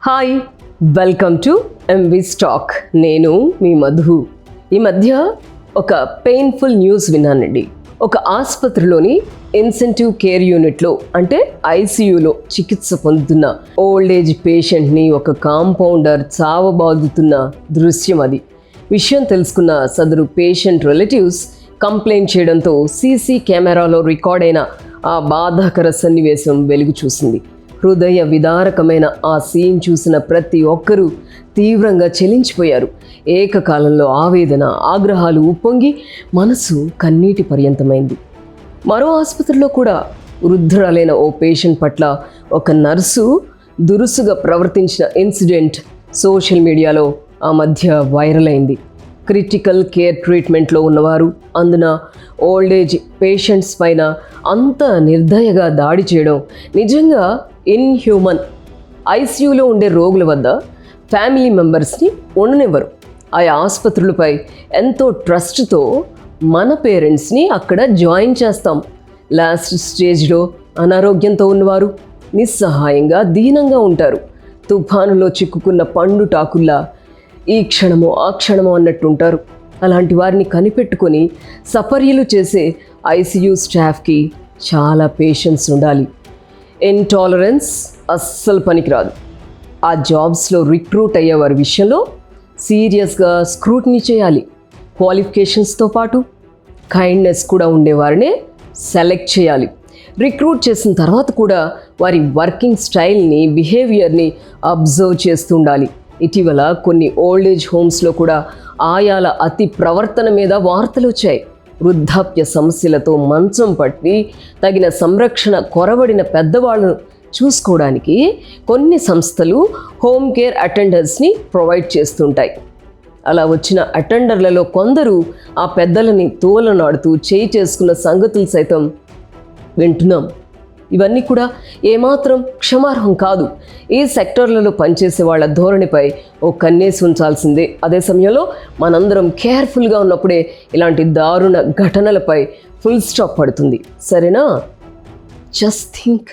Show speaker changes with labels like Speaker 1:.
Speaker 1: Hi, welcome to MV stock. నేను మీ మధు. ఈ మధ్య ఒక పెయిన్ఫుల్ న్యూస్ విన్నానండి. ఒక ఆసుపత్రిలోని ఇన్సెంటివ్ కేర్ యూనిట్లో అంటే ఐసీయూలో చికిత్స పొందుతున్న ఓల్డ్ ఏజ్ పేషెంట్ని ఒక కాంపౌండర్ చావబాదుతున్న దృశ్యం అది. విషయం తెలుసుకున్న సదరు పేషెంట్ రిలేటివ్స్ కంప్లైంట్ చేయడంతో సీసీ కెమెరాలో రికార్డ్ అయిన ఆ బాధాకర సన్నివేశం వెలుగు చూసింది. హృదయ విదారకమైన ఆ సీన్ చూసిన ప్రతి ఒక్కరూ తీవ్రంగా చెలించిపోయారు. ఏకకాలంలో ఆవేదన, ఆగ్రహాలు ఉప్పొంగి మనసు కన్నీటి పర్యంతమైంది. మరో ఆసుపత్రిలో కూడా వృద్ధురాలైన ఓ పేషెంట్ పట్ల ఒక నర్సు దురుసుగా ప్రవర్తించిన ఇన్సిడెంట్ సోషల్ మీడియాలో ఆ మధ్య వైరల్ అయింది. క్రిటికల్ కేర్ ట్రీట్మెంట్లో ఉన్నవారు, అందున ఓల్డ్ ఏజ్ పేషెంట్స్ పైన అంత నిర్దయగా దాడి చేయడం నిజంగా ఇన్హ్యూమన్. ఐసీయూలో ఉండే రోగుల వద్ద ఫ్యామిలీ మెంబర్స్ని ఉండనివ్వరు. ఆయా ఆసుపత్రులపై ఎంతో ట్రస్ట్తో మన పేరెంట్స్ని అక్కడ జాయిన్ చేస్తాం. లాస్ట్ స్టేజ్లో అనారోగ్యంతో ఉన్నవారు నిస్సహాయంగా దీనంగా ఉంటారు. తుఫానులో చిక్కుకున్న పండు టాకుల్లా ఈ క్షణమో ఆ క్షణమో అన్నట్టుంటారు. అలాంటి వారిని కనిపెట్టుకొని సపర్యలు చేసే ఐసీయూ స్టాఫ్కి చాలా పేషెన్స్ ఉండాలి. ఇంటాలరెన్స్ అస్సలు పనికిరాదు. ఆ జాబ్స్లో రిక్రూట్ అయ్యే వారి విషయంలో సీరియస్గా స్క్రూటినీ చేయాలి. క్వాలిఫికేషన్స్తో పాటు కైండ్నెస్ కూడా ఉండేవారినే సెలెక్ట్ చేయాలి. రిక్రూట్ చేసిన తర్వాత కూడా వారి వర్కింగ్ స్టైల్ని, బిహేవియర్ని అబ్జర్వ్ చేస్తూ ఉండాలి. ఇటీవల కొన్ని ఓల్డ్ ఏజ్ హోమ్స్లో కూడా ఆయాల అతి ప్రవర్తన మీద వార్తలు వచ్చాయి. వృద్ధాప్య సమస్యలతో మంచం పట్టి తగిన సంరక్షణ కొరవడిన పెద్దవాళ్ళను చూసుకోవడానికి కొన్ని సంస్థలు హోమ్ కేర్ అటెండర్స్ని ప్రొవైడ్ చేస్తుంటాయి. అలా వచ్చిన అటెండర్లలో కొందరు ఆ పెద్దలని తోలనాడుతూ చేయి చేసుకున్న సంగతులు సైతం వింటున్నాం. ఇవన్నీ కూడా ఏమాత్రం క్షమార్హం కాదు. ఈ సెక్టర్లలో పనిచేసే వాళ్ళ ధోరణిపై ఓ కన్నేసి ఉంచాల్సిందే. అదే సమయంలో మనందరం కేర్ఫుల్గా ఉన్నప్పుడే ఇలాంటి దారుణ ఘటనలపై ఫుల్ స్టాప్ పడుతుంది. సరేనా? Just think.